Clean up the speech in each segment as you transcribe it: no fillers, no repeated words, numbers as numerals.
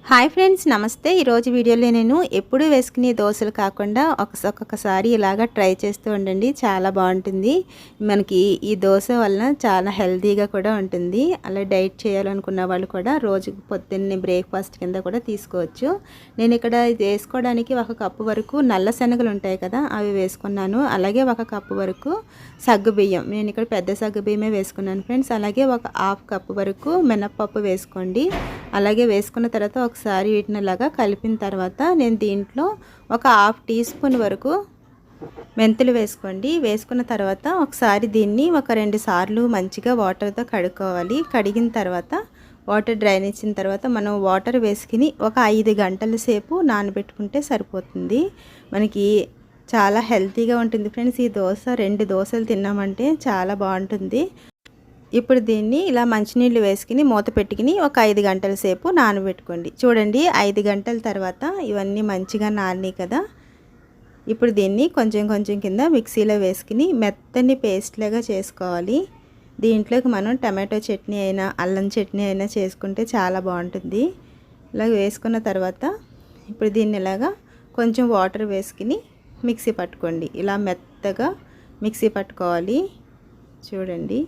Hi friends, నమస్తే. ఈరోజు వీడియోలో నేను ఎప్పుడు వేసుకునే దోశలు కాకుండా ఒక్కొక్కసారి ఇలాగ ట్రై చేస్తూ ఉండండి. చాలా బాగుంటుంది. మనకి ఈ దోశ వలన చాలా హెల్తీగా కూడా ఉంటుంది. అలా డైట్ చేయాలనుకున్న వాళ్ళు కూడా రోజుకు పొద్దున్నే బ్రేక్ఫాస్ట్ కింద కూడా తీసుకోవచ్చు. నేను ఇక్కడ ఇది వేసుకోవడానికి 1 కప్పు వరకు నల్ల శనగలు ఉంటాయి కదా, అవి వేసుకున్నాను. అలాగే 1 కప్పు వరకు సగ్గుబియ్యం, నేను ఇక్కడ పెద్ద సగ్గుబియ్యమే వేసుకున్నాను ఫ్రెండ్స్. అలాగే 1/2 కప్పు వరకు మినప్పప్పు వేసుకోండి. అలాగే వేసుకున్న తర్వాత ఒకసారి వీటిని ఇలాగా కలిపిన తర్వాత నేను దీంట్లో 1/2 టీ స్పూన్ వరకు మెంతులు వేసుకోండి. వేసుకున్న తర్వాత ఒకసారి దీన్ని 2 సార్లు మంచిగా వాటర్తో కడుక్కోవాలి. కడిగిన తర్వాత వాటర్ డ్రైన్ ఇచ్చిన తర్వాత మనం వాటర్ వేసుకుని ఒక 5 గంటల సేపు నానబెట్టుకుంటే సరిపోతుంది. మనకి చాలా హెల్తీగా ఉంటుంది ఫ్రెండ్స్. ఈ దోశ 2 దోశలు తిన్నామంటే చాలా బాగుంటుంది. ఇప్పుడు దీన్ని ఇలా మంచినీళ్ళు వేసుకుని మూత పెట్టుకుని ఒక 5 గంటల సేపు నానబెట్టుకోండి. చూడండి, 5 గంటల తర్వాత ఇవన్నీ మంచిగా నానినాయి కదా. ఇప్పుడు దీన్ని కొంచెం కింద మిక్సీలో వేసుకుని మెత్తని పేస్ట్ లాగా చేసుకోవాలి. దీంట్లోకి మనం టమాటో చట్నీ అయినా అల్లం చట్నీ అయినా చేసుకుంటే చాలా బాగుంటుంది. ఇలా వేసుకున్న తర్వాత ఇప్పుడు దీన్ని ఇలాగా కొంచెం వాటర్ వేసుకుని మిక్సీ పట్టుకోండి. ఇలా మెత్తగా మిక్సీ పట్టుకోవాలి. చూడండి,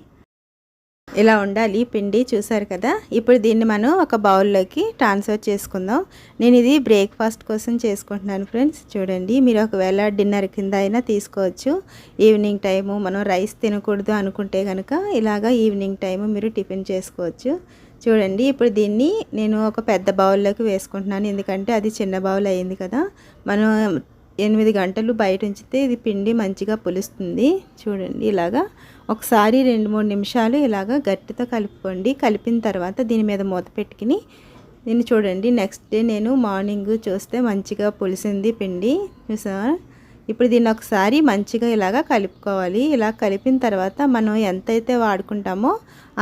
ఇలా ఉండాలి పిండి. చూసారు కదా. ఇప్పుడు దీన్ని మనం ఒక బౌల్లోకి ట్రాన్స్ఫర్ చేసుకుందాం. నేను ఇది బ్రేక్ఫాస్ట్ కోసం చేసుకుంటున్నాను ఫ్రెండ్స్. చూడండి, మీరు ఒకవేళ డిన్నర్ కింద అయినా తీసుకోవచ్చు. ఈవినింగ్ టైము మనం రైస్ తినకూడదు అనుకుంటే కనుక ఇలాగా ఈవినింగ్ టైము మీరు టిఫిన్ చేసుకోవచ్చు. చూడండి, ఇప్పుడు దీన్ని నేను ఒక పెద్ద బౌల్లోకి వేసుకుంటున్నాను. ఎందుకంటే అది చిన్న బౌల్ అయింది కదా. మనం 8 గంటలు బయట ఉంచితే ఇది పిండి మంచిగా పులుస్తుంది. చూడండి, ఇలాగా ఒకసారి 2-3 నిమిషాలు ఇలాగా గట్టితో కలుపుకోండి. కలిపిన తర్వాత దీని మీద మూత పెట్టుకుని దీన్ని చూడండి. నెక్స్ట్ డే నేను మార్నింగ్ చూస్తే మంచిగా పులిసింది పిండి. చూసారా. ఇప్పుడు దీన్ని ఒకసారి మంచిగా ఇలాగా కలుపుకోవాలి. ఇలా కలిపిన తర్వాత మనం ఎంతైతే వాడుకుంటామో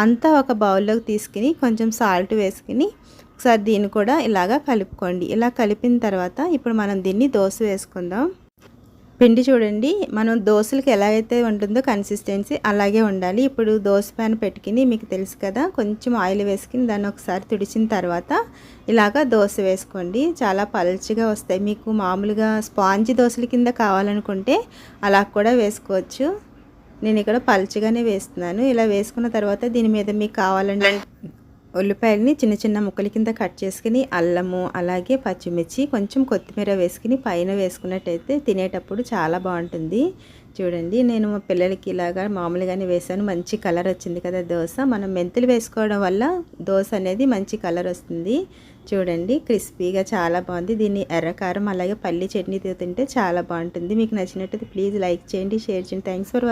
అంతా ఒక బౌల్లోకి తీసుకుని కొంచెం సాల్ట్ వేసుకుని ఒకసారి దీన్ని కూడా ఇలాగా కలుపుకోండి. ఇలా కలిపిన తర్వాత ఇప్పుడు మనం దీన్ని దోశ వేసుకుందాం. పిండి చూడండి, మనం దోశలకి ఎలాగైతే ఉంటుందో కన్సిస్టెన్సీ అలాగే ఉండాలి. ఇప్పుడు దోశ ప్యాన్ పెట్టుకుని మీకు తెలుసు కదా, కొంచెం ఆయిల్ వేసుకుని దాన్ని ఒకసారి తుడిచిన తర్వాత ఇలాగా దోశ వేసుకోండి. చాలా పల్చగా వస్తాయి. మీకు మామూలుగా స్పాంజ్ దోశల కింద కావాలనుకుంటే అలా కూడా వేసుకోవచ్చు. నేను ఇక్కడ పల్చగానే వేస్తున్నాను. ఇలా వేసుకున్న తర్వాత దీని మీద మీకు కావాలంటే ఉల్లిపాయలని చిన్న ముక్కల కింద కట్ చేసుకుని అల్లము అలాగే పచ్చిమిర్చి కొంచెం కొత్తిమీర వేసుకుని పైన వేసుకున్నట్టయితే తినేటప్పుడు చాలా బాగుంటుంది. చూడండి, నేను మా పిల్లలకి ఇలాగా మామూలుగానే వేసాను. మంచి కలర్ వచ్చింది కదా దోశ. మనం మెంతులు వేసుకోవడం వల్ల దోశ అనేది మంచి కలర్ వస్తుంది. చూడండి, క్రిస్పీగా చాలా బాగుంది. దీన్ని ఎర్రకారం అలాగే పల్లి చట్నీతో తింటే చాలా బాగుంటుంది. మీకు నచ్చినట్టయితే ప్లీజ్ లైక్ చేయండి, షేర్ చేయండి. Thanks for watching.